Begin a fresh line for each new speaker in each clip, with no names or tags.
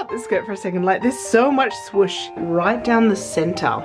about this skirt for a second. Like, there's so much swoosh right down the center.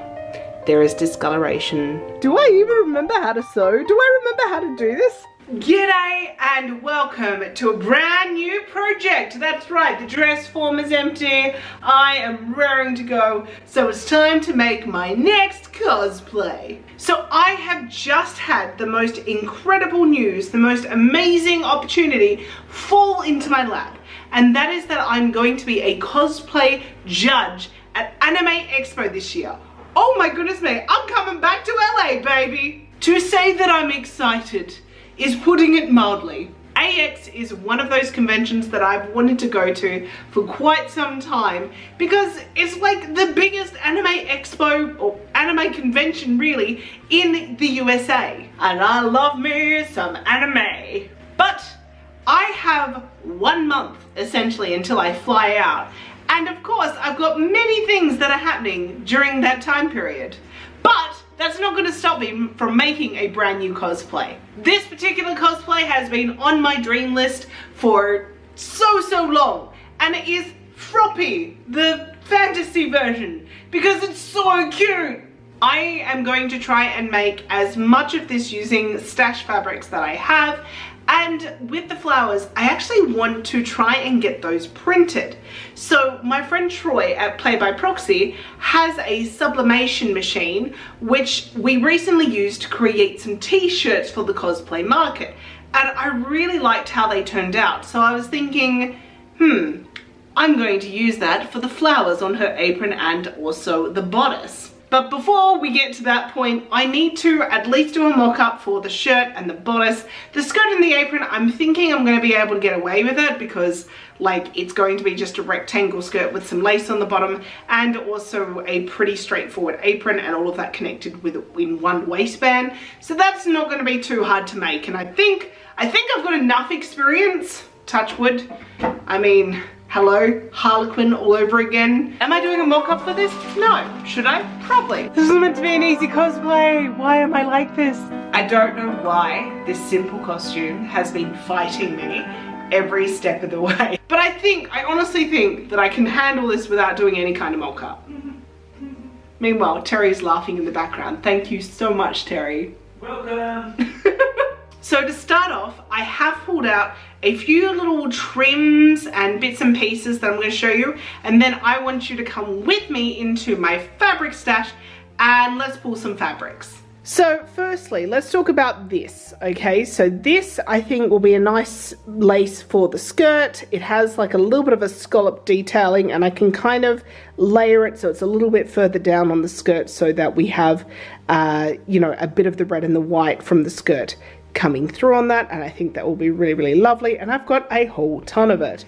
There is discoloration. Do I even remember how to sew? Do I remember how to do this? G'day and welcome to a brand new project. That's right, the dress form is empty. I am raring to go, so it's time to make my next cosplay. So I have just had the most incredible news, the most amazing opportunity fall into my lap. And that is that I'm going to be a cosplay judge at Anime Expo this year. Oh my goodness me, I'm coming back to LA, baby. To say that I'm excited is putting it mildly. AX is one of those conventions that I've wanted to go to for quite some time because it's like the biggest anime expo or anime convention really in the USA. And I love me some anime. But I have 1 month essentially until I fly out. And of course I've got many things that are happening during that time period. But that's not going to stop me from making a brand new cosplay. This particular cosplay has been on my dream list for so long, and it is Froppy, the fantasy version, because it's so cute. I am going to try and make as much of this using stash fabrics that I have, and with the flowers, I actually want to try and get those printed. So my friend Troy at Play by Proxy has a sublimation machine, which we recently used to create some t-shirts for the cosplay market. And I really liked how they turned out. So I was thinking, I'm going to use that for the flowers on her apron and also the bodice. But before we get to that point, I need to at least do a mock-up for the shirt and the bodice. The skirt and the apron, I'm thinking I'm going to be able to get away with it because like it's going to be just a rectangle skirt with some lace on the bottom and also a pretty straightforward apron and all of that connected in one waistband. So that's not going to be too hard to make, and I think I've got enough experience, touch wood. I mean, hello, Harlequin all over again. Am I doing a mock-up for this? No. Should I? Probably. This is meant to be an easy cosplay. Why am I like this? I don't know why this simple costume has been fighting me every step of the way. But I honestly think that I can handle this without doing any kind of mock-up. Meanwhile, Terry's laughing in the background. Thank you so much, Terry.
Welcome.
So to start off, I have pulled out a few little trims and bits and pieces that I'm going to show you, and then I want you to come with me into my fabric stash and let's pull some fabrics. So firstly, let's talk about this, okay? So this I think will be a nice lace for the skirt. It has like a little bit of a scallop detailing and I can kind of layer it so it's a little bit further down on the skirt so that we have, you know, a bit of the red and the white from the skirt coming through on that, and I think that will be really lovely, and I've got a whole ton of it.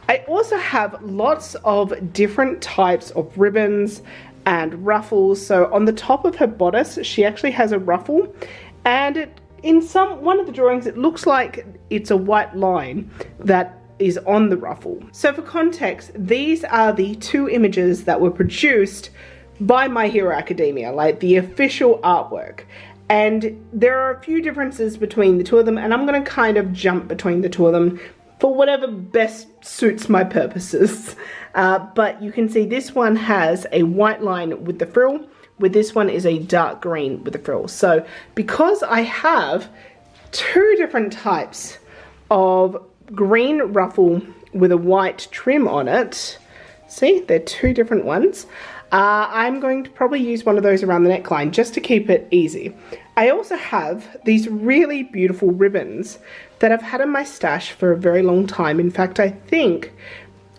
I also have lots of different types of ribbons and ruffles. So on the top of her bodice she actually has a ruffle, and in one of the drawings it looks like it's a white line that is on the ruffle. So for context, these are the two images that were produced by My Hero Academia, like the official artwork. And there are a few differences between the two of them, and I'm going to kind of jump between the two of them for whatever best suits my purposes. But you can see this one has a white line with the frill, with this one is a dark green with the frill. So because I have two different types of green ruffle with a white trim on it, see, they're two different ones. I'm going to probably use one of those around the neckline just to keep it easy. I also have these really beautiful ribbons that I've had in my stash for a very long time. In fact, I think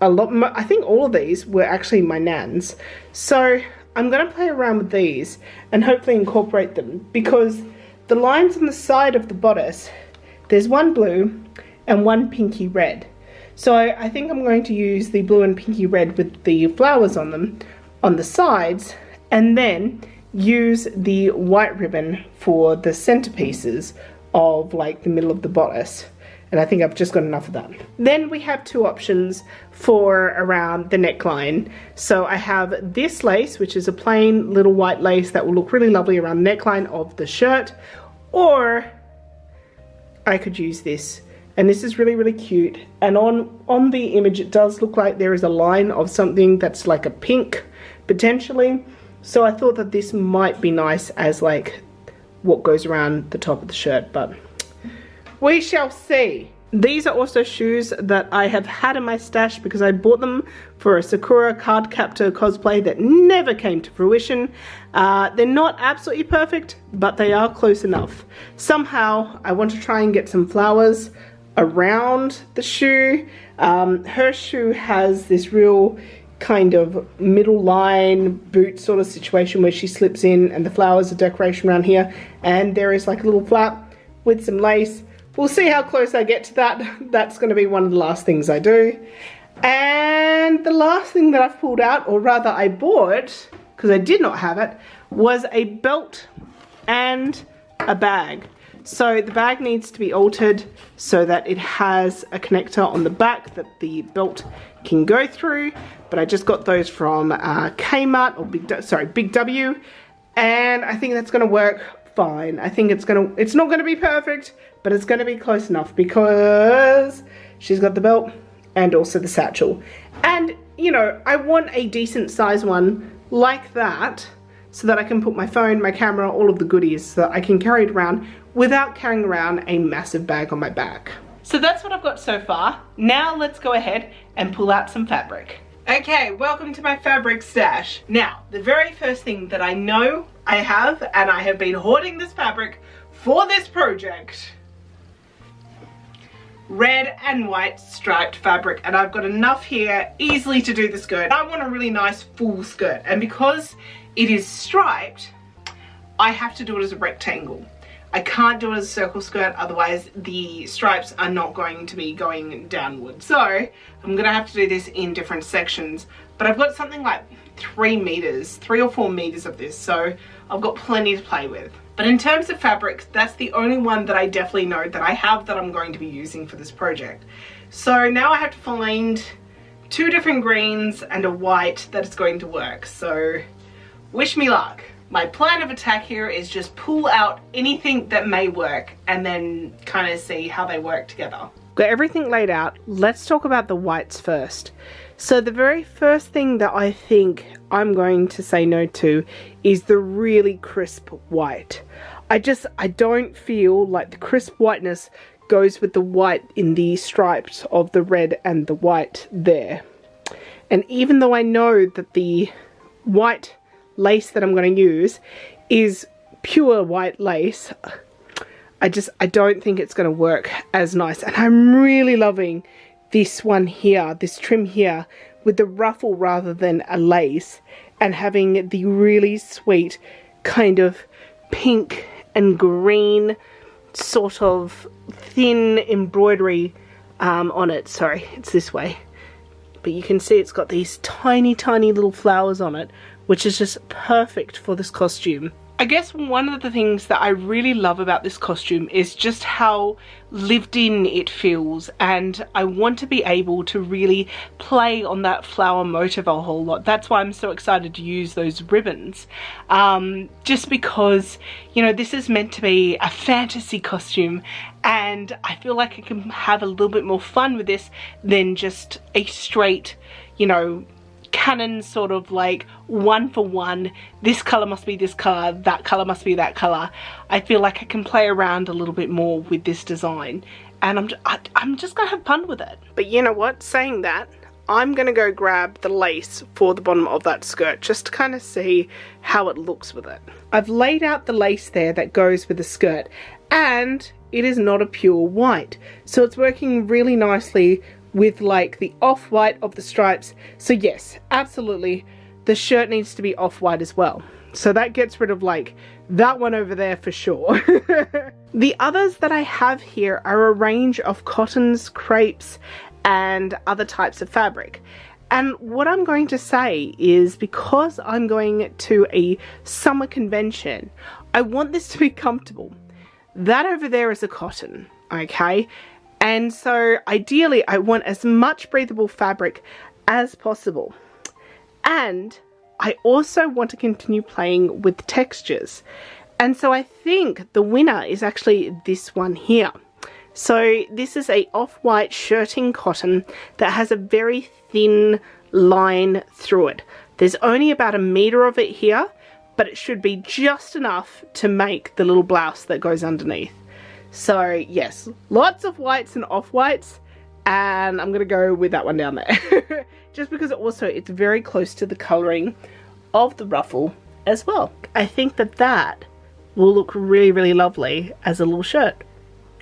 all of these were actually my nan's. So I'm going to play around with these and hopefully incorporate them, because the lines on the side of the bodice, there's one blue and one pinky red. So I think I'm going to use the blue and pinky red with the flowers on them on the sides, and then use the white ribbon for the centerpieces of like the middle of the bodice. And I think I've just got enough of that. Then we have two options for around the neckline. So I have this lace, which is a plain little white lace that will look really lovely around the neckline of the shirt, or I could use this And this is really, really cute. And on the image, it does look like there is a line of something that's like a pink, potentially. So I thought that this might be nice as like what goes around the top of the shirt, but we shall see. These are also shoes that I have had in my stash because I bought them for a Sakura card captor cosplay that never came to fruition. They're not absolutely perfect, but they are close enough. Somehow, I want to try and get some flowers around the shoe. Her shoe has this real kind of middle line boot sort of situation where she slips in and the flowers are decoration around here, and there is like a little flap with some lace. We'll see how close I get to that. That's going to be one of the last things I do. And the last thing that I've pulled out, or rather I bought, because I did not have it, was a belt and a bag. So the bag needs to be altered so that it has a connector on the back that the belt can go through. But I just got those from Kmart, or Big W. And I think that's going to work fine. I think it's not going to be perfect, but it's going to be close enough because she's got the belt and also the satchel. And, you know, I want a decent size one like that so that I can put my phone, my camera, all of the goodies so that I can carry it around without carrying around a massive bag on my back. So that's what I've got so far. Now let's go ahead and pull out some fabric. Okay, welcome to my fabric stash. Now, the very first thing that I know I have, and I have been hoarding this fabric for this project, red and white striped fabric, and I've got enough here easily to do the skirt. I want a really nice full skirt, and because it is striped, I have to do it as a rectangle. I can't do it as a circle skirt, otherwise the stripes are not going to be going downward. So I'm gonna have to do this in different sections, but I've got something like 3 or 4 meters of this, so I've got plenty to play with. But in terms of fabrics, that's the only one that I definitely know that I have that I'm going to be using for this project. So now I have to find 2 different greens and a white that is going to work. So wish me luck. My plan of attack here is just pull out anything that may work and then kind of see how they work together. Got everything laid out. Let's talk about the whites first. So the very first thing that I think I'm going to say no to is the really crisp white. I don't feel like the crisp whiteness goes with the white in the stripes of the red and the white there. And even though I know that the white lace that I'm going to use is pure white lace, I don't think it's going to work as nice. And I'm really loving this one here, this trim here, with the ruffle rather than a lace, and having the really sweet kind of pink and green sort of thin embroidery on it. Sorry, it's this way. But you can see it's got these tiny, tiny little flowers on it, which is just perfect for this costume. I guess one of the things that I really love about this costume is just how lived in it feels, and I want to be able to really play on that flower motif a whole lot. That's why I'm so excited to use those ribbons. Just because, you know, this is meant to be a fantasy costume, and I feel like I can have a little bit more fun with this than just a straight, you know, canon sort of like one for one, this color must be this color, that color must be that color. I feel like I can play around a little bit more with this design, and I'm just gonna have fun with it. But you know what, saying that, I'm gonna go grab the lace for the bottom of that skirt just to kind of see how it looks with it. I've laid out the lace there that goes with the skirt, and it is not a pure white, so it's working really nicely with like the off-white of the stripes. So yes, absolutely, the shirt needs to be off-white as well. So that gets rid of like that one over there for sure. The others that I have here are a range of cottons, crepes, and other types of fabric. And what I'm going to say is, because I'm going to a summer convention, I want this to be comfortable. That over there is a cotton, okay? And so ideally I want as much breathable fabric as possible. And I also want to continue playing with textures. And so I think the winner is actually this one here. So this is a off-white shirting cotton that has a very thin line through it. There's only about 1 meter of it here, but it should be just enough to make the little blouse that goes underneath. So yes, lots of whites and off-whites, and I'm gonna go with that one down there. Just because it's very close to the colouring of the ruffle as well. I think that that will look really, really lovely as a little shirt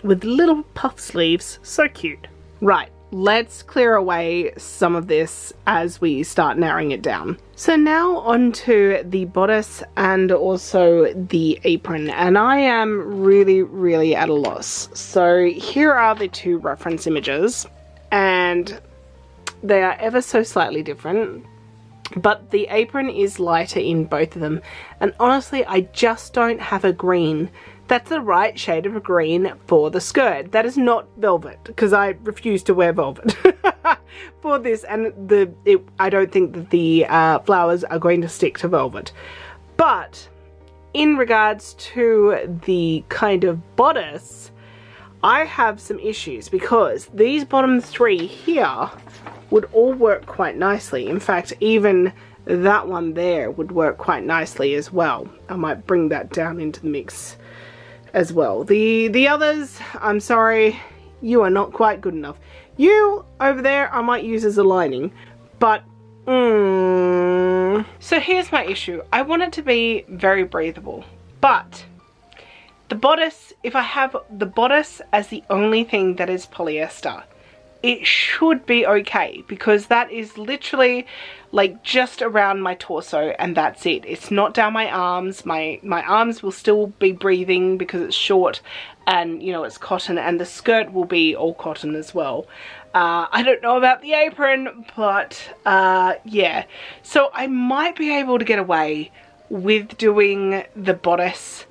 with little puff sleeves. So cute. Right, let's clear away some of this as we start narrowing it down. So now onto the bodice and also the apron, and I am really, really at a loss. So here are the two reference images, and they are ever so slightly different, but the apron is lighter in both of them, and honestly I just don't have a green that's the right shade of a green for the skirt. That is not velvet, because I refuse to wear velvet for this, and I don't think that the flowers are going to stick to velvet. But in regards to the kind of bodice, I have some issues, because these bottom three here would all work quite nicely. In fact, even that one there would work quite nicely as well. I might bring that down into the mix as well. The others, I'm sorry, you are not quite good enough. You over there I might use as a lining, but So here's my issue. I want it to be very breathable, but the bodice, if I have the bodice as the only thing that is polyester, it should be okay, because that is literally like just around my torso and that's it. It's not down my arms. My arms will still be breathing because it's short and, you know, it's cotton, and the skirt will be all cotton as well. I don't know about the apron, but yeah. So I might be able to get away with doing the bodice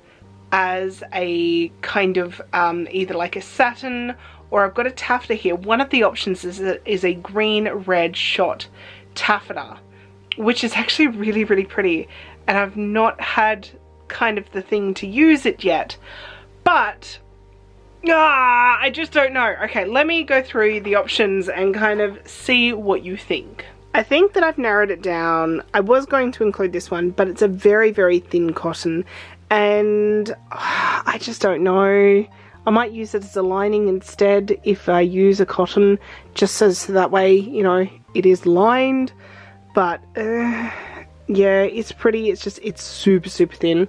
as a kind of either like a satin, or I've got a taffeta here. One of the options is a green-red shot taffeta, which is actually really, really pretty. And I've not had kind of the thing to use it yet. But, I just don't know. Okay, let me go through the options and kind of see what you think. I think that I've narrowed it down. I was going to include this one, but it's a very, very thin cotton. And I just don't know. I might use it as a lining instead if I use a cotton, just as that way, you know, it is lined. But yeah, it's pretty. It's just, it's super, super thin.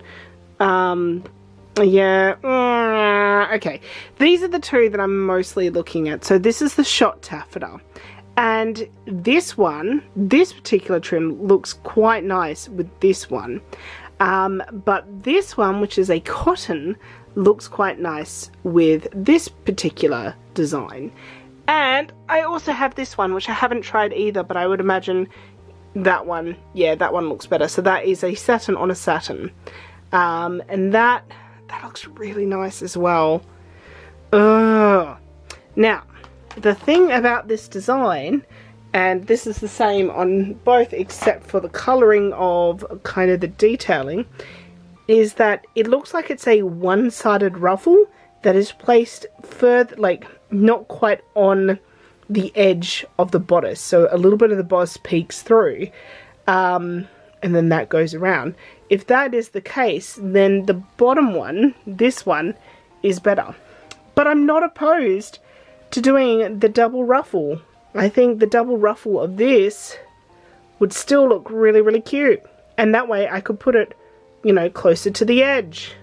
Yeah, okay. These are the two that I'm mostly looking at. So this is the shot taffeta. And this one, this particular trim looks quite nice with this one. But this one, which is a cotton, looks quite nice with this particular design. And I also have this one, which I haven't tried either, but I would imagine that one, yeah, that one looks better. So that is a satin on a satin. And that looks really nice as well. Now, the thing about this design, and this is the same on both except for the colouring of kind of the detailing, is that it looks like it's a one-sided ruffle that is placed further, like not quite on the edge of the bodice. So a little bit of the bodice peeks through, and then that goes around. If that is the case, then the bottom one, this one, is better. But I'm not opposed to doing the double ruffle. I think the double ruffle of this would still look really, really cute. And that way I could put it, you know, closer to the edge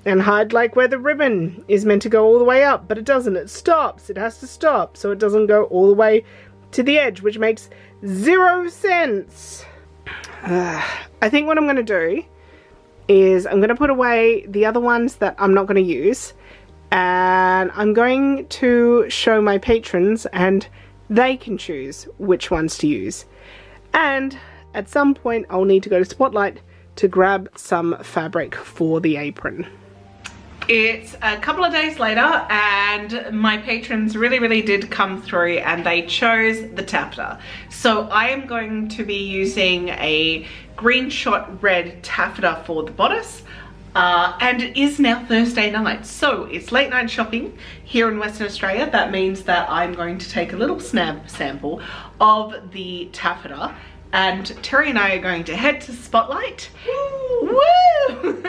and hide like where the ribbon is meant to go all the way up, but it doesn't. It stops. It has to stop, so it doesn't go all the way to the edge, which makes 0 sense. I think what I'm going to do is I'm going to put away the other ones that I'm not going to use, and I'm going to show my patrons, and they can choose which ones to use. And at some point I'll need to go to Spotlight to grab some fabric for the apron. It's a couple of days later, and my patrons really, really did come through and they chose the taffeta. So I am going to be using a green shot red taffeta for the bodice. and it is now Thursday night, so it's late night shopping here in Western Australia. That means that I'm going to take a little sample of the taffeta, and Terry and I are going to head to Spotlight. Woo! Woo!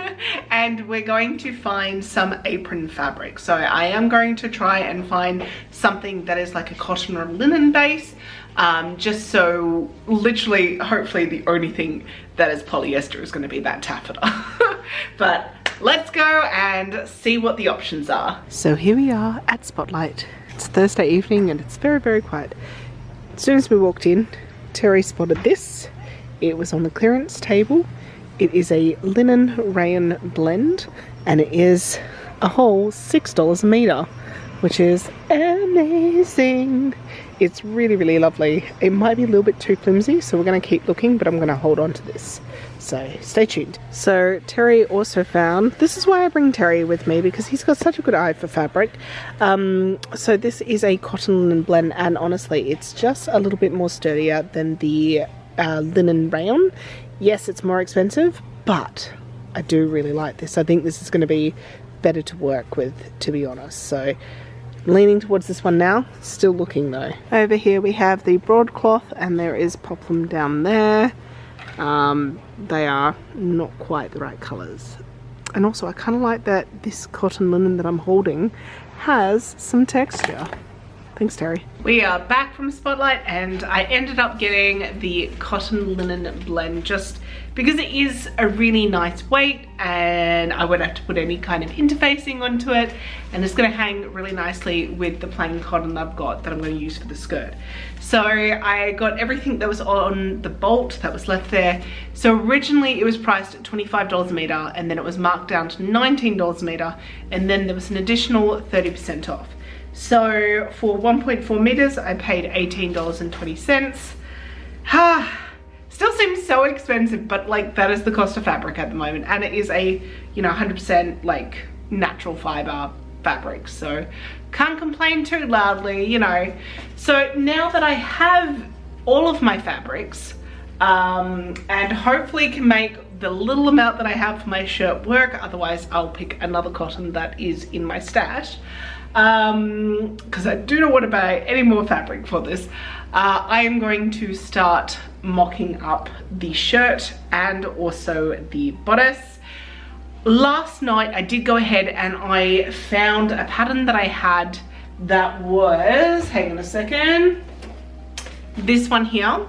And we're going to find some apron fabric. So I am going to try and find something that is like a cotton or linen base, just so literally, hopefully the only thing that is polyester is going to be that taffeta. But let's go and see what the options are. So here we are at Spotlight. It's Thursday evening and it's very, very quiet. As soon as we walked in, Terry spotted this. It was on the clearance table. It is a linen rayon blend and it is a whole $6 a meter, which is amazing. It's really, really lovely. It might be a little bit too flimsy, so we're going to keep looking, but I'm going to hold on to this. So stay tuned. So Terry also found, this is why I bring Terry with me, because he's got such a good eye for fabric. So this is a cotton linen blend, and honestly it's just a little bit more sturdier than the linen rayon. Yes, it's more expensive, but I do really like this. I think this is going to be better to work with, to be honest. So leaning towards this one now, still looking though. Over here we have the broadcloth, and there is poplin down there. They are not quite the right colours. And also I kind of like that this cotton linen that I'm holding has some texture. Thanks, Terry. We are back from Spotlight and I ended up getting the cotton linen blend just because it is a really nice weight and I won't have to put any kind of interfacing onto it, and it's going to hang really nicely with the plain cotton I've got that I'm going to use for the skirt. So I got everything that was on the bolt that was left there. So originally it was priced at $25 a meter, and then it was marked down to $19 a meter, and then there was an additional 30% off. So for 1.4 meters I paid $18.20. Still seems so expensive, but like that is the cost of fabric at the moment, and it is a, you know, 100% like natural fiber fabric, so can't complain too loudly, you know. So now that I have all of my fabrics, and hopefully can make the little amount that I have for my shirt work, otherwise I'll pick another cotton that is in my stash, because I do not want to buy any more fabric for this. I am going to start mocking up the shirt and also the bodice. Last night I did go ahead and I found a pattern that I had that was, hang on a second, this one here,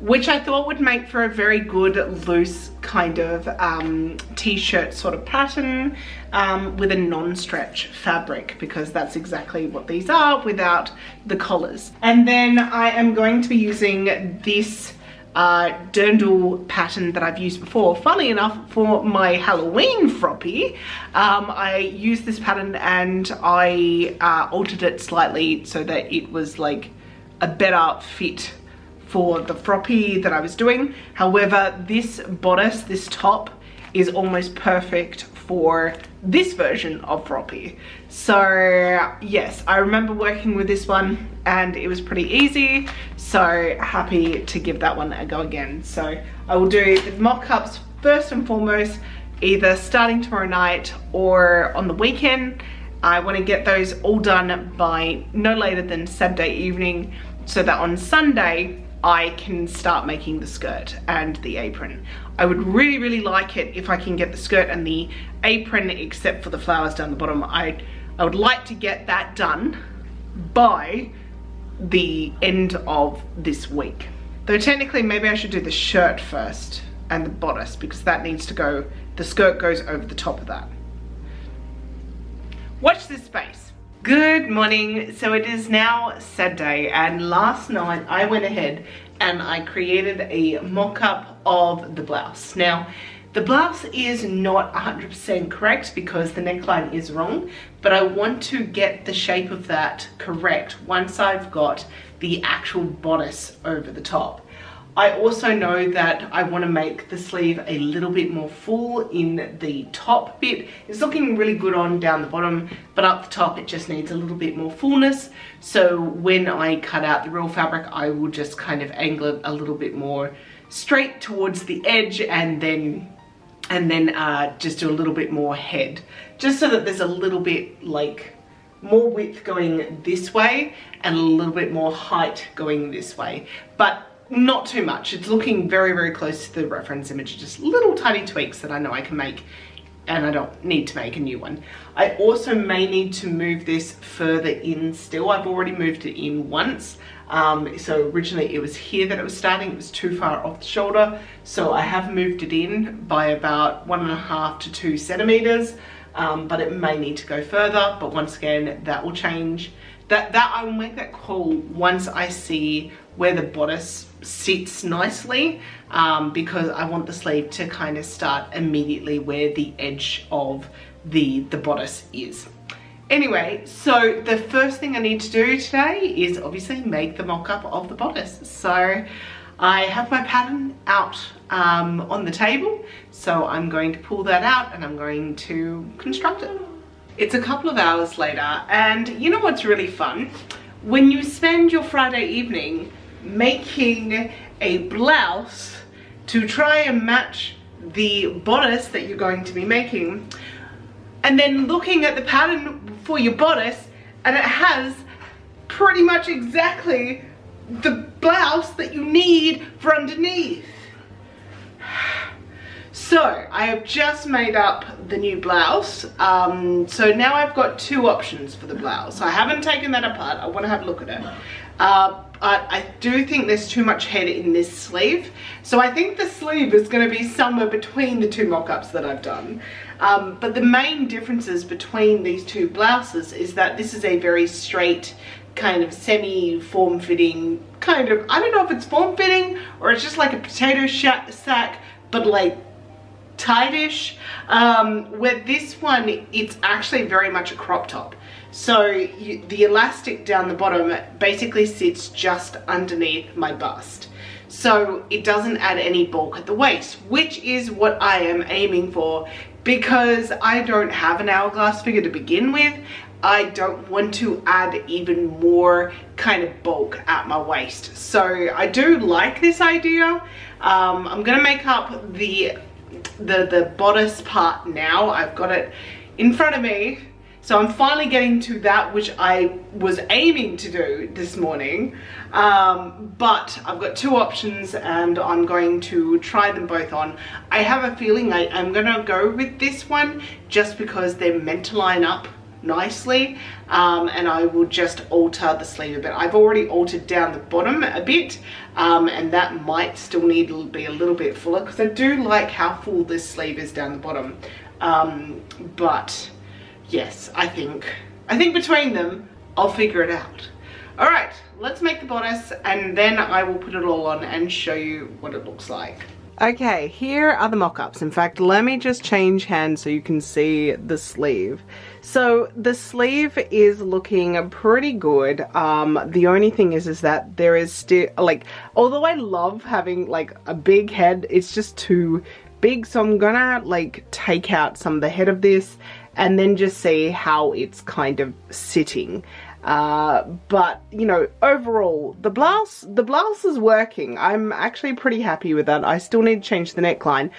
which I thought would make for a very good loose kind of t-shirt sort of pattern with a non-stretch fabric, because that's exactly what these are without the collars. And then I am going to be using this dirndl pattern that I've used before. Funnily enough, for my Halloween Froppy, I used this pattern and I altered it slightly so that it was like a better fit for the Froppy that I was doing. However, this bodice, this top, is almost perfect for this version of Froppy. So yes, I remember working with this one and it was pretty easy, so happy to give that one a go again. So I will do the mock-ups first and foremost, either starting tomorrow night or on the weekend. I want to get those all done by no later than Saturday evening, so that on Sunday I can start making the skirt and the apron. I would really, really like it if I can get the skirt and the apron, except for the flowers down the bottom. I would like to get that done by the end of this week. Though technically maybe I should do the shirt first and the bodice, because that needs to go, the skirt goes over the top of that. Watch this space. Good morning. So it is now Saturday, and last night I went ahead and I created a mock-up of the blouse. Now the blouse is not 100% correct because the neckline is wrong, but I want to get the shape of that correct once I've got the actual bodice over the top. I also know that I want to make the sleeve a little bit more full in the top bit. It's looking really good on down the bottom, but up the top it just needs a little bit more fullness. So when I cut out the real fabric, I will just kind of angle it a little bit more straight towards the edge and then and then just do a little bit more head, just so that there's a little bit like more width going this way and a little bit more height going this way, but not too much. It's looking very, very close to the reference image, just little tiny tweaks that I know I can make, and I don't need to make a new one. I also may need to move this further in still. I've already moved it in once. So originally it was here that it was starting. It was too far off the shoulder. So I have moved it in by about 1.5 to 2 centimeters. But it may need to go further. But once again, that will change. That I will make that call once I see where the bodice sits nicely, because I want the sleeve to kind of start immediately where the edge of the bodice is. Anyway, so the first thing I need to do today is obviously make the mock-up of the bodice. So I have my pattern out on the table, so I'm going to pull that out and I'm going to construct it. It's a couple of hours later, and you know what's really fun? When you spend your Friday evening making a blouse to try and match the bodice that you're going to be making, and then looking at the pattern for your bodice, and it has pretty much exactly the blouse that you need for underneath. So I have just made up the new blouse. So now I've got 2 options for the blouse. I haven't taken that apart. I want to have a look at it. I do think there's too much head in this sleeve. So I think the sleeve is going to be somewhere between the 2 mock-ups that I've done. But the main differences between these 2 blouses is that this is a very straight, kind of semi-form-fitting, kind of, I don't know if it's form-fitting or it's just like a potato sack, but like tightish. Where this one, it's actually very much a crop top. So the elastic down the bottom basically sits just underneath my bust. So it doesn't add any bulk at the waist, which is what I am aiming for, because I don't have an hourglass figure to begin with. I don't want to add even more kind of bulk at my waist. So I do like this idea. I'm gonna make up the bodice part now. I've got it in front of me. So I'm finally getting to that which I was aiming to do this morning. But I've got 2 options and I'm going to try them both on. I have a feeling I'm gonna go with this one just because they're meant to line up nicely, and I will just alter the sleeve a bit. I've already altered down the bottom a bit, and that might still need to be a little bit fuller because I do like how full this sleeve is down the bottom. But yes, I think between them I'll figure it out. All right, let's make the bodice and then I will put it all on and show you what it looks like. Okay, here are the mock-ups. In fact, let me just change hands so you can see the sleeve. So the sleeve is looking pretty good. The only thing is that there is still, like, although I love having like a big head, it's just too big. So I'm gonna like take out some of the head of this and then just see how it's kind of sitting. But you know, overall the blouse is working. I'm actually pretty happy with that. I still need to change the neckline,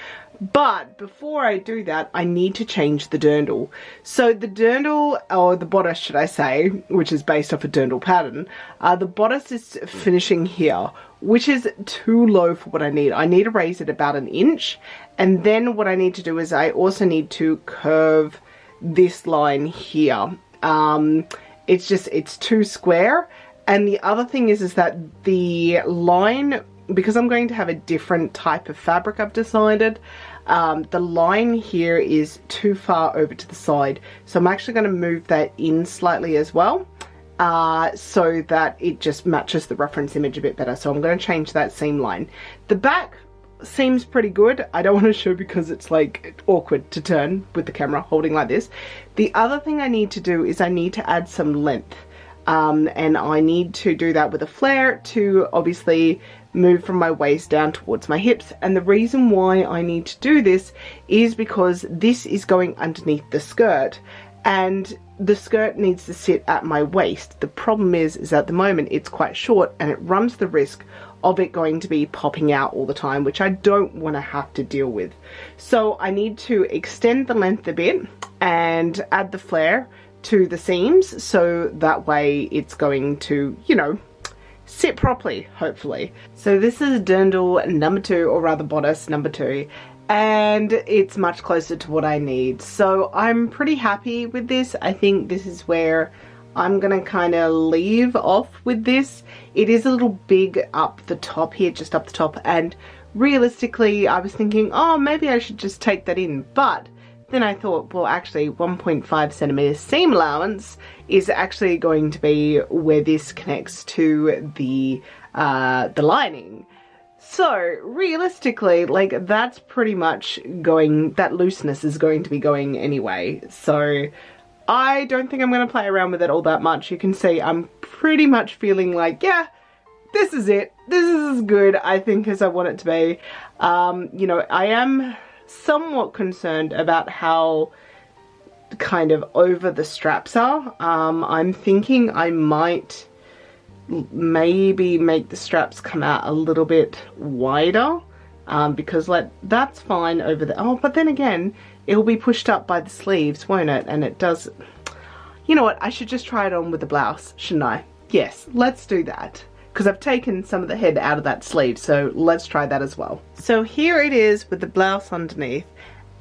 but before I do that I need to change the dirndl. So the dirndl, or the bodice should I say, which is based off a dirndl pattern, the bodice is finishing here, which is too low for what I need. I need to raise it about 1 inch, and then what I need to do is I also need to curve this line here. It's too square. And the other thing is that the line, because I'm going to have a different type of fabric I've decided, the line here is too far over to the side. So I'm actually going to move that in slightly as well, so that it just matches the reference image a bit better. So I'm going to change that seam line. The back seems pretty good. I don't want to show because it's like awkward to turn with the camera holding like this. The other thing I need to do is I need to add some length, and I need to do that with a flare to obviously move from my waist down towards my hips. And the reason why I need to do this is because this is going underneath the skirt, and the skirt needs to sit at my waist. The problem is at the moment it's quite short and it runs the risk of it going to be popping out all the time, which I don't want to have to deal with. So I need to extend the length a bit and add the flare to the seams, so that way it's going to, you know, sit properly, hopefully. So this is dirndl number 2, or rather bodice number 2, and it's much closer to what I need. So I'm pretty happy with this. I think this is where I'm gonna kind of leave off with this. It is a little big up the top here, just up the top, and realistically I was thinking, oh, maybe I should just take that in, but then I thought, well, actually 1.5 centimeters seam allowance is actually going to be where this connects to the lining. So realistically, like, that's pretty much going, that looseness is going to be going anyway. So I don't think I'm going to play around with it all that much. You can see I'm pretty much feeling like, yeah, this is it. This is as good, I think, as I want it to be. You know, I am somewhat concerned about how kind of over the straps are. I'm thinking I might maybe make the straps come out a little bit wider, because like that's fine over the, oh, but then again it will be pushed up by the sleeves, won't it? And it does, you know what, I should just try it on with the blouse, shouldn't I? Yes, let's do that, because I've taken some of the head out of that sleeve, so let's try that as well. So here it is with the blouse underneath,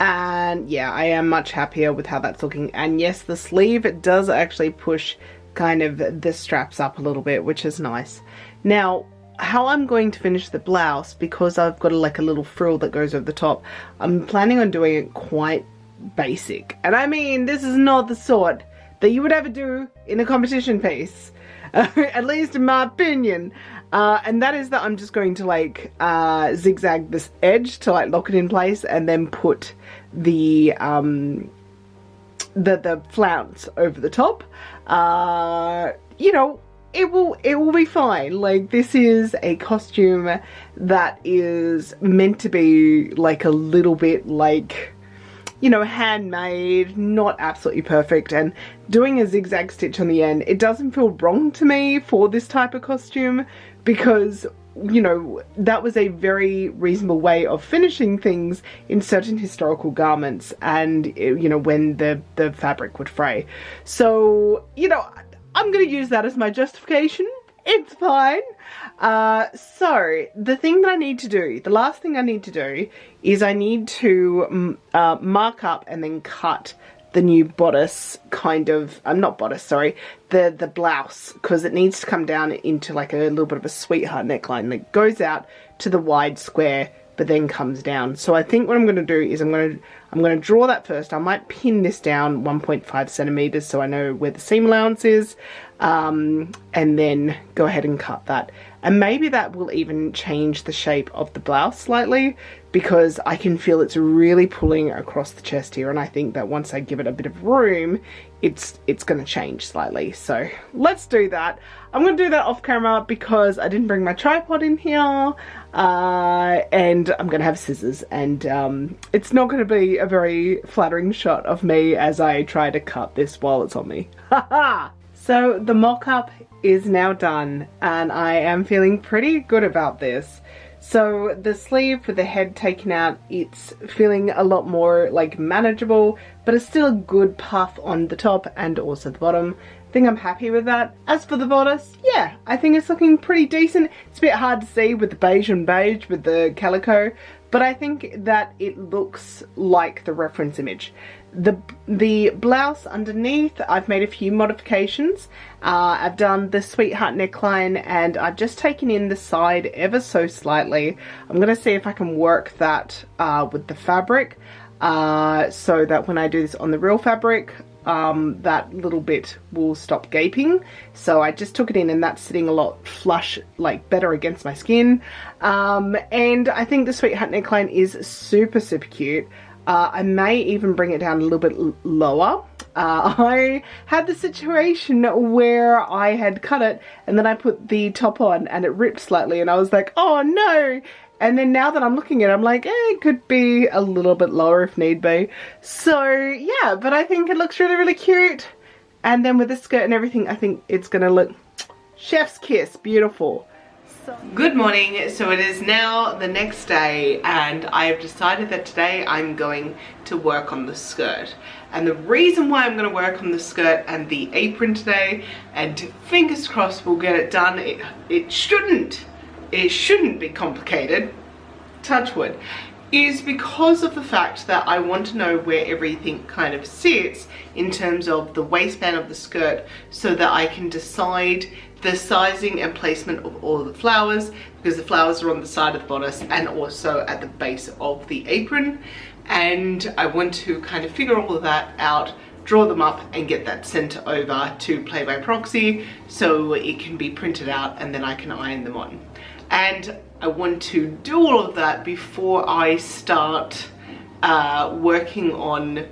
and yeah, I am much happier with how that's looking. And yes, the sleeve, it does actually push kind of the straps up a little bit, which is nice. Now, how I'm going to finish the blouse, because I've got like a little frill that goes over the top, I'm planning on doing it quite basic. And I mean, this is not the sort that you would ever do in a competition piece. At least in my opinion, and that is that I'm just going to like zigzag this edge to like lock it in place, and then put the flounce over the top. You know, it will be fine. Like, this is a costume that is meant to be like a little bit like, you know, handmade, not absolutely perfect, and doing a zigzag stitch on the end, it doesn't feel wrong to me for this type of costume, because, you know, that was a very reasonable way of finishing things in certain historical garments, and, you know, when the fabric would fray. So, you know, I'm gonna use that as my justification. It's fine. So the thing that I need to do, the last thing I need to do, is I need to mark up and then cut the new bodice, kind of, not bodice, sorry, the blouse, because it needs to come down into like a little bit of a sweetheart neckline that goes out to the wide square but then comes down. So I think what I'm going to do is I'm going to draw that first. I might pin this down 1.5 centimeters so I know where the seam allowance is, and then go ahead and cut that. And maybe that will even change the shape of the blouse slightly, because I can feel it's really pulling across the chest here, and I think that once I give it a bit of room, it's going to change slightly. So let's do that. I'm going to do that off camera because I didn't bring my tripod in here, and I'm going to have scissors, and it's not going to be a very flattering shot of me as I try to cut this while it's on me. Haha! So the mock-up is now done, and I am feeling pretty good about this. So the sleeve with the head taken out, it's feeling a lot more like manageable, but it's still a good puff on the top and also the bottom. I think I'm happy with that. As for the bodice, yeah, I think it's looking pretty decent. It's a bit hard to see with the beige and beige with the calico, but I think that it looks like the reference image. The blouse underneath, I've made a few modifications. I've done the sweetheart neckline, and I've just taken in the side ever so slightly. I'm going to see if I can work that with the fabric, so that when I do this on the real fabric, that little bit will stop gaping. So I just took it in, and that's sitting a lot flush, like better against my skin. And I think the sweetheart neckline is super cute. I may even bring it down a little bit lower. I had the situation where I had cut it and then I put the top on and it ripped slightly, and I was like, oh no. And then now that I'm looking at it, I'm like, it could be a little bit lower if need be. So yeah, but I think it looks really cute. And then with the skirt and everything, I think it's gonna look chef's kiss, beautiful. Good morning. So it is now the next day and I have decided that today I'm going to work on the skirt. And the reason why I'm going to work on the skirt and the apron today, and fingers crossed we'll get it done, it shouldn't be complicated, touch wood, is because of the fact that I want to know where everything kind of sits in terms of the waistband of the skirt so that I can decide the sizing and placement of all of the flowers, because the flowers are on the side of the bodice and also at the base of the apron, and I want to kind of figure all of that out, draw them up and get that sent over to Play by Proxy so it can be printed out and then I can iron them on. And I want to do all of that before I start working on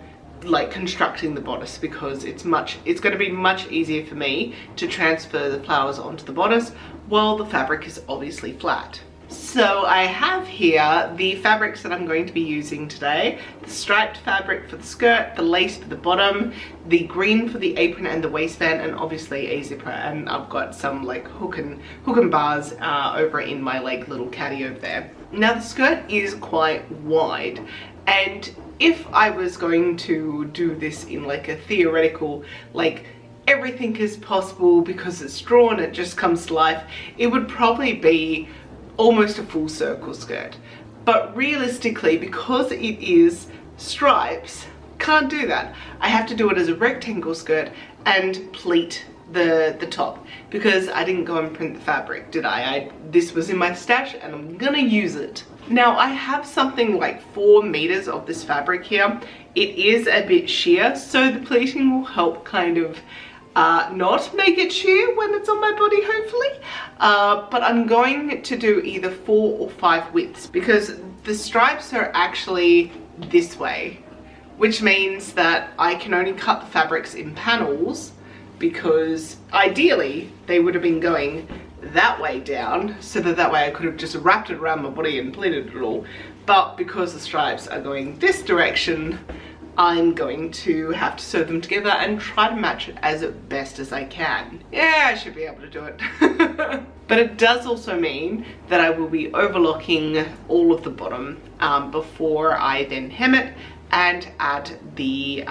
like constructing the bodice, because it's going to be much easier for me to transfer the flowers onto the bodice while the fabric is obviously flat. So I have here the fabrics that I'm going to be using today: the striped fabric for the skirt, the lace for the bottom, the green for the apron and the waistband, and obviously a zipper. And I've got some like hook and bars over in my like little caddy over there. Now the skirt is quite wide, and if I was going to do this in like a theoretical, like everything is possible because it's drawn, it just comes to life, it would probably be almost a full circle skirt. But realistically, because it is stripes, can't do that. I have to do it as a rectangle skirt and pleat the top, because I didn't go and print the fabric, did I? This was in my stash and I'm gonna use it. Now I have something like 4 meters of this fabric here. It is a bit sheer, so the pleating will help kind of not make it sheer when it's on my body, hopefully. But I'm going to do either 4 or 5 widths, because the stripes are actually this way, which means that I can only cut the fabrics in panels, because ideally they would have been going that way down, so that way I could have just wrapped it around my body and pleated it all. But because the stripes are going this direction, I'm going to have to sew them together and try to match it as best as I can. Yeah, I should be able to do it. But it does also mean that I will be overlocking all of the bottom before I then hem it and add the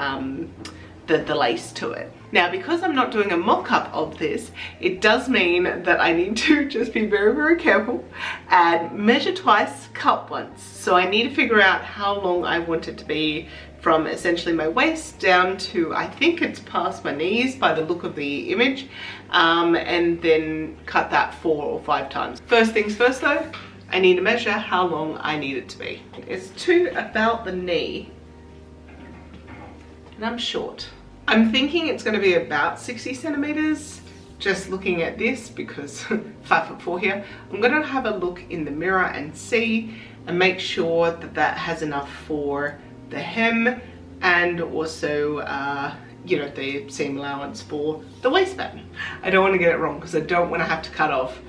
lace to it. Now, because I'm not doing a mock-up of this, it does mean that I need to just be very, very careful and measure twice, cut once. So I need to figure out how long I want it to be, from essentially my waist down to, I think it's past my knees by the look of the image, and then cut that 4 or 5 times. First things first though, I need to measure how long I need it to be. It's to about the knee, and I'm short. I'm thinking it's going to be about 60 centimeters, just looking at this, because 5'4" here. I'm going to have a look in the mirror and see, and make sure that that has enough for the hem, and also you know, the seam allowance for the waistband. I don't want to get it wrong, because I don't want to have to cut off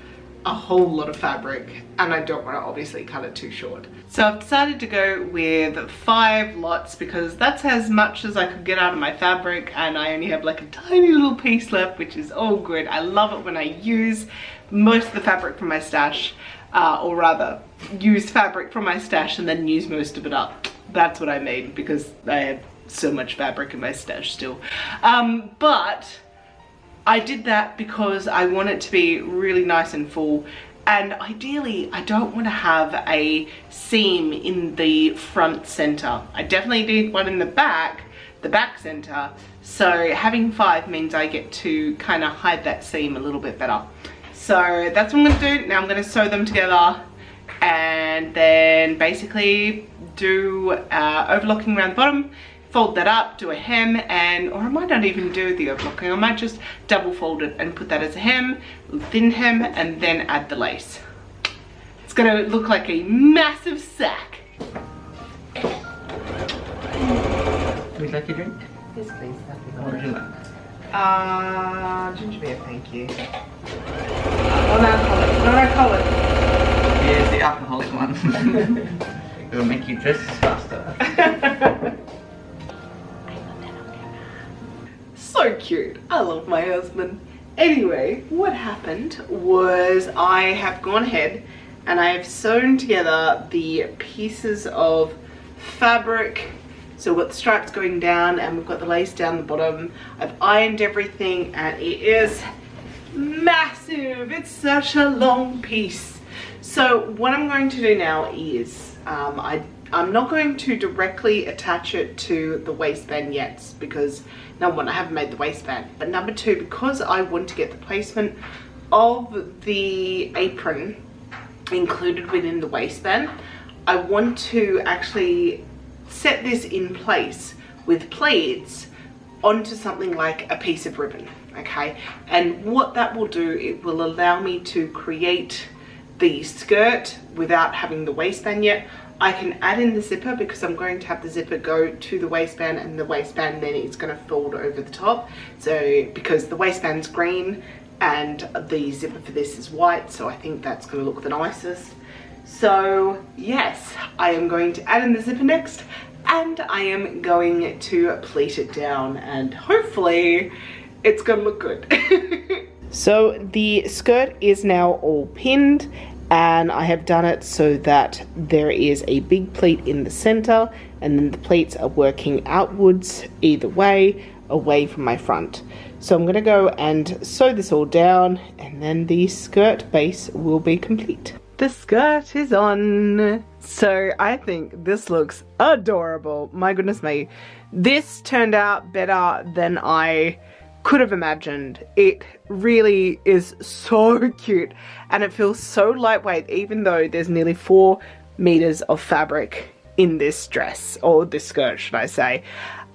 a whole lot of fabric, and I don't want to obviously cut it too short. So I've decided to go with 5 lots, because that's as much as I could get out of my fabric, and I only have like a tiny little piece left, which is all good. I love it when I use most of the fabric from my stash, or rather use fabric from my stash and then use most of it up. That's what I mean, because I have so much fabric in my stash still. But I did that because I want it to be really nice and full, and ideally I don't want to have a seam in the front center. I definitely need one in the back center, so having 5 means I get to kind of hide that seam a little bit better. So that's what I'm going to do. Now I'm going to sew them together and then basically do overlocking around the bottom, fold that up, do a hem, or I might not even do the overlocking. I might just double fold it and put that as a hem, thin hem, and then add the lace. It's gonna look like a massive sack.
Would you like a drink?
Yes, please.
What would you like?
Ginger beer, thank you. Non-alcoholic.
Here's the alcoholic one. It will make you dress faster.
So cute. I love my husband. Anyway, what happened was I have gone ahead and I have sewn together the pieces of fabric. So we've got the stripes going down and we've got the lace down the bottom. I've ironed everything and it is massive. It's such a long piece. So what I'm going to do now is I'm not going to directly attach it to the waistband yet, because number one, I haven't made the waistband, but number two, because I want to get the placement of the apron included within the waistband, I want to actually set this in place with pleats onto something like a piece of ribbon, okay? And what that will do, it will allow me to create the skirt without having the waistband yet. I can add in the zipper because I'm going to have the zipper go to the waistband, and the waistband then is going to fold over the top. So because the waistband's green and the zipper for this is white, so I think that's going to look the nicest. So yes, I am going to add in the zipper next, and I am going to pleat it down, and hopefully it's going to look good. So the skirt is now all pinned, and I have done it so that there is a big pleat in the center, and then the pleats are working outwards either way, away from my front. So I'm going to go and sew this all down, and then the skirt base will be complete. The skirt is on. So I think this looks adorable. My goodness me. This turned out better than I could have imagined. It really is so cute, and it feels so lightweight, even though there's nearly 4 meters of fabric in this dress, or this skirt should I say.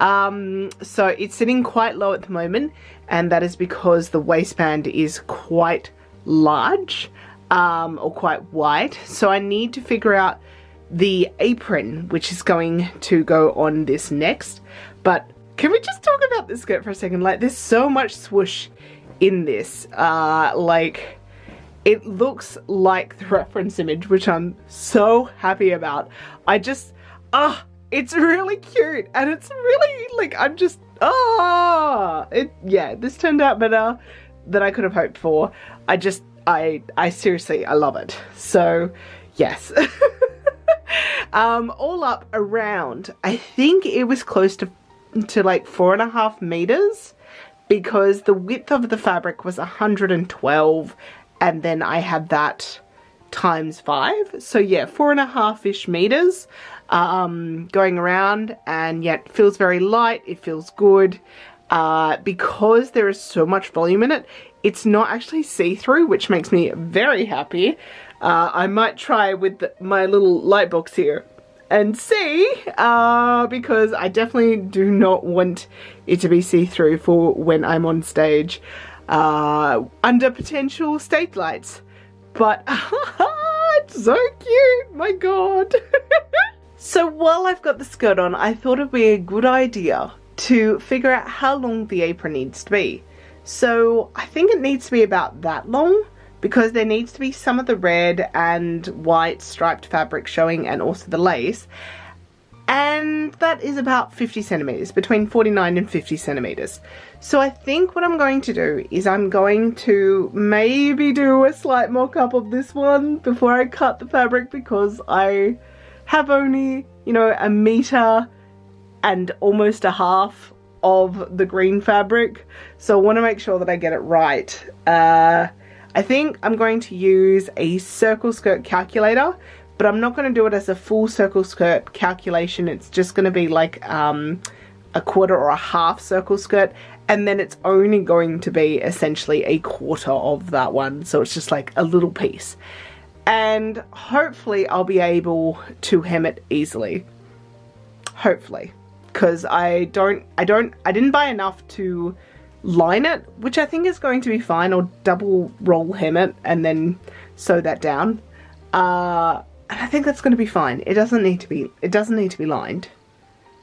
So it's sitting quite low at the moment, and that is because the waistband is quite large, or quite wide. So I need to figure out the apron which is going to go on this next. But can we just talk about this skirt for a second? Like, there's so much swoosh in this. Like, it looks like the reference image, which I'm so happy about. I just, it's really cute, and it's really, like, I'm just, yeah, this turned out better than I could have hoped for. I seriously, I love it. So, yes. All up around, I think it was close to like 4.5 meters, because the width of the fabric was 112, and then I had that times 5. So yeah, 4.5-ish meters going around, and yet it feels very light. It feels good because there is so much volume in it. It's not actually see-through, which makes me very happy. I might try with my little light box here and see, because I definitely do not want it to be see-through for when I'm on stage under potential stage lights. But it's so cute, my god. So while I've got the skirt on, I thought it'd be a good idea to figure out how long the apron needs to be. So I think it needs to be about that long, because there needs to be some of the red and white striped fabric showing, and also the lace. And that is about 50 centimeters, between 49 and 50 centimeters. So I think what I'm going to do is I'm going to maybe do a slight mock-up of this one before I cut the fabric, because I have only, you know, 1 meter and almost a half of the green fabric. So I want to make sure that I get it right. I think I'm going to use a circle skirt calculator, but I'm not going to do it as a full circle skirt calculation. It's just going to be like a quarter or a half circle skirt, and then it's only going to be essentially a quarter of that one. So it's just like a little piece, and hopefully I'll be able to hem it easily. Hopefully, because I didn't buy enough to line it, which I think is going to be fine. Or double roll hem it and then sew that down, and I think that's going to be fine. It doesn't need to be lined,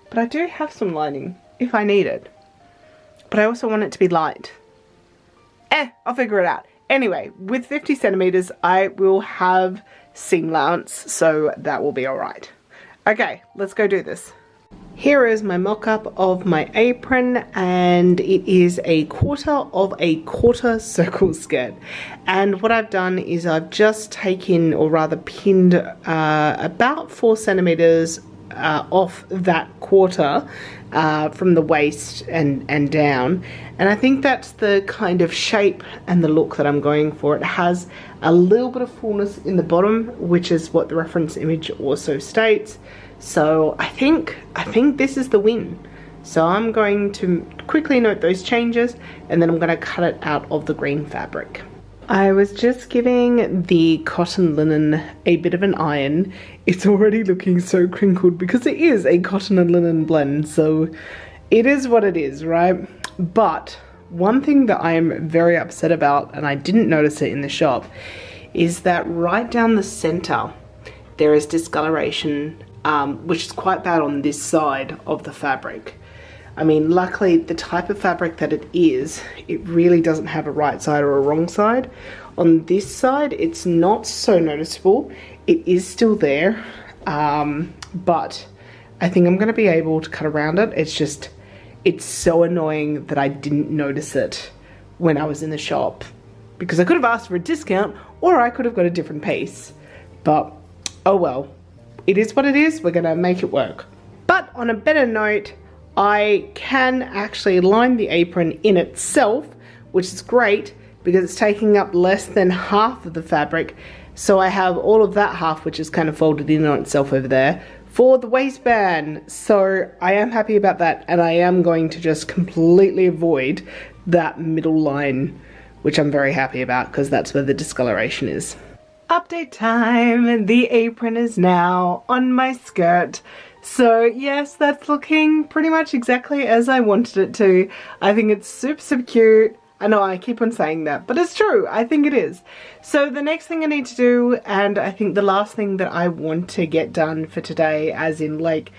but I do have some lining if I need it, but I also want it to be light. I'll figure it out. Anyway, with 50 centimeters I will have seam allowance, so that will be alright. Okay, let's go do this. Here is my mock-up of my apron, and it is a quarter of a quarter circle skirt. And what I've done is I've just taken, or rather pinned, about 4 centimeters off that quarter from the waist and down. And I think that's the kind of shape and the look that I'm going for. It has a little bit of fullness in the bottom, which is what the reference image also states. So I think this is the win. So I'm going to quickly note those changes, and then I'm going to cut it out of the green fabric. I was just giving the cotton linen a bit of an iron. It's already looking so crinkled because it is a cotton and linen blend, so it is what it is, right? But one thing that I am very upset about, and I didn't notice it in the shop, is that right down the center there is discoloration, which is quite bad on this side of the fabric. I mean, luckily the type of fabric that it is, it really doesn't have a right side or a wrong side. On this side, it's not so noticeable. It is still there, but I think I'm gonna be able to cut around it. It's so annoying that I didn't notice it when I was in the shop, because I could have asked for a discount, or I could have got a different piece. But, oh well, it is what it is. We're gonna make it work. But on a better note, I can actually line the apron in itself, which is great because it's taking up less than half of the fabric. So I have all of that half, which is kind of folded in on itself over there, for the waistband. So I am happy about that, and I am going to just completely avoid that middle line, which I'm very happy about because that's where the discoloration is. Update time! The apron is now on my skirt. So yes, that's looking pretty much exactly as I wanted it to. I think it's super cute. I know I keep on saying that, but it's true. I think it is. So the next thing I need to do, and I think the last thing that I want to get done for today, as in like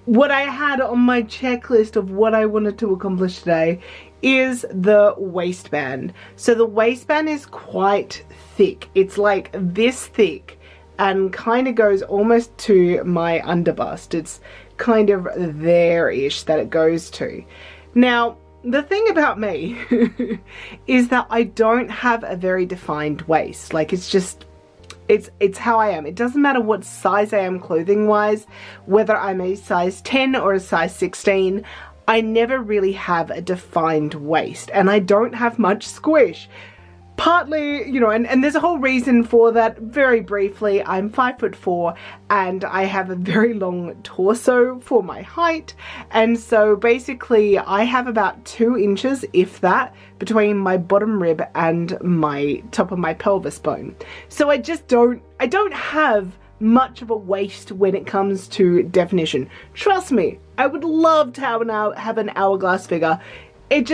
what I had on my checklist of what I wanted to accomplish today, is the waistband. So the waistband is quite thick. It's like this thick, and kind of goes almost to my underbust. It's kind of there-ish that it goes to. Now, the thing about me is that I don't have a very defined waist. Like, it's just, it's how I am. It doesn't matter what size I am clothing-wise, whether I'm a size 10 or a size 16, I never really have a defined waist, and I don't have much squish. Partly, you know, and there's a whole reason for that. Very briefly, I'm 5'4" and I have a very long torso for my height, and so basically I have about 2 inches, if that, between my bottom rib and my top of my pelvis bone. So I don't have much of a waist when it comes to definition. Trust me, I would love to have an hourglass figure. It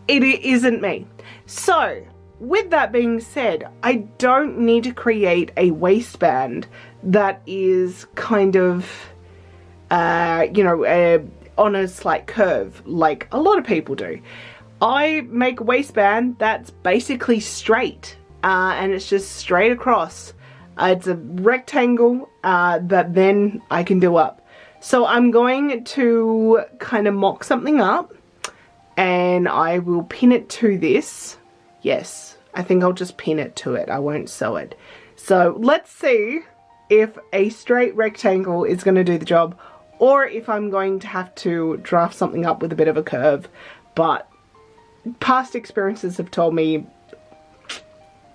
isn't me. So with that being said, I don't need to create a waistband that is kind of, you know, on a slight curve like a lot of people do. I make a waistband that's basically straight, and it's just straight across. It's a rectangle that then I can do up. So I'm going to kind of mock something up, and I will pin it to this. Yes, I think I'll just pin it to it. I won't sew it. So let's see if a straight rectangle is going to do the job, or if I'm going to have to draft something up with a bit of a curve. But past experiences have told me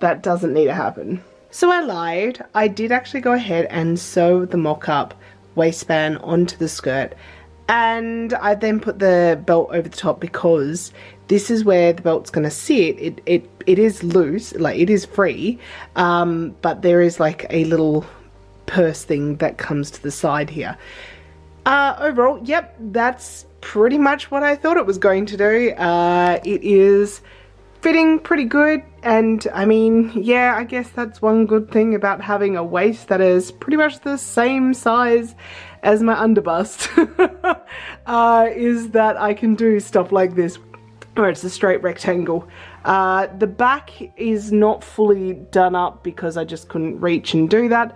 that doesn't need to happen. So I lied. I did actually go ahead and sew the mock-up waistband onto the skirt, and I then put the belt over the top because this is where the belt's gonna sit. It is loose, like it is free, but there is like a little purse thing that comes to the side here. Overall, yep, that's pretty much what I thought it was going to do. It is fitting pretty good, and I mean, yeah, I guess that's one good thing about having a waist that is pretty much the same size as my underbust, is that I can do stuff like this where it's a straight rectangle. The back is not fully done up because I just couldn't reach and do that,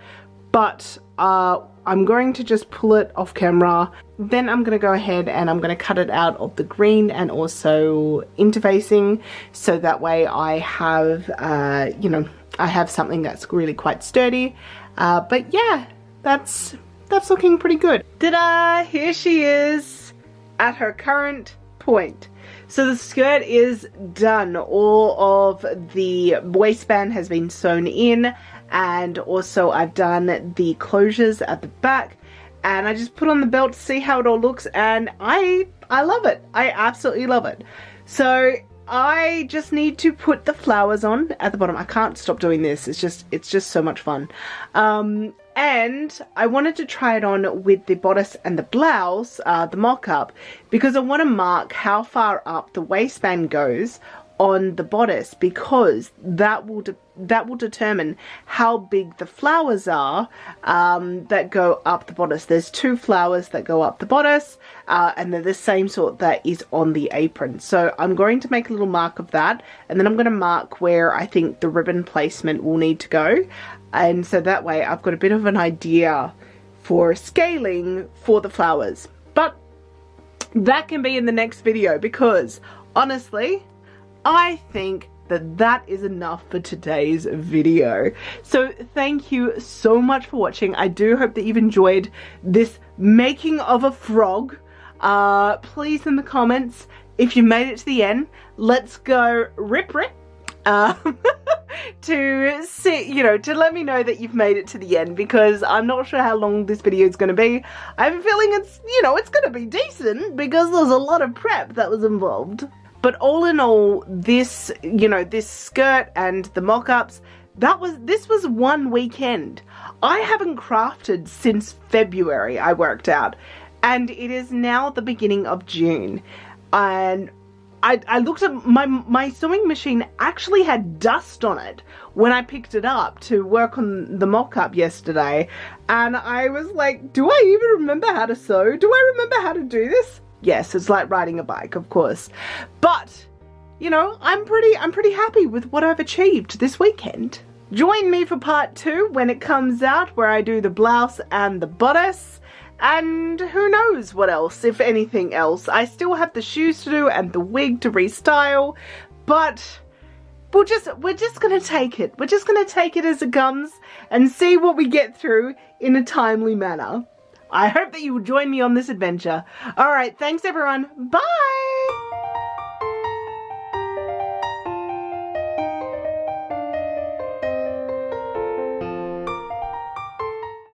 but I'm going to just pull it off camera. Then I'm going to go ahead and I'm going to cut it out of the green and also interfacing, so that way I have, you know, I have something that's really quite sturdy. But yeah, that's looking pretty good. Ta-da! Here she is at her current point. So the skirt is done. All of the waistband has been sewn in, and also I've done the closures at the back, and I just put on the belt to see how it all looks, and I love it. I absolutely love it. So I just need to put the flowers on at the bottom. I can't stop doing this. It's just so much fun. And I wanted to try it on with the bodice and the blouse, the mock-up, because I want to mark how far up the waistband goes on the bodice, because that will determine how big the flowers are that go up the bodice. There's 2 flowers that go up the bodice, and they're the same sort that is on the apron. So I'm going to make a little mark of that, and then I'm going to mark where I think the ribbon placement will need to go. And so that way I've got a bit of an idea for scaling for the flowers. But that can be in the next video, because honestly, I think that is enough for today's video. So thank you so much for watching. I do hope that you've enjoyed this making of a frog. Please, in the comments, if you made it to the end, let's go rip to see, you know, to let me know that you've made it to the end, because I'm not sure how long this video is going to be. I have a feeling it's, you know, it's going to be decent, because there's a lot of prep that was involved. But all in all, this, you know, this skirt and the mock-ups, this was one weekend. I haven't crafted since February, I worked out, and it is now the beginning of June. And I looked at my sewing machine actually had dust on it when I picked it up to work on the mock-up yesterday, and I was like, do I even remember how to sew? Do I remember how to do this? Yes, it's like riding a bike, of course. But, you know, I'm pretty happy with what I've achieved this weekend. Join me for part 2 when it comes out, where I do the blouse and the bodice. And who knows what else, if anything else. I still have the shoes to do and the wig to restyle, but we're just gonna take it. We're just gonna take it as it comes and see what we get through in a timely manner. I hope that you will join me on this adventure. Alright, thanks everyone. Bye!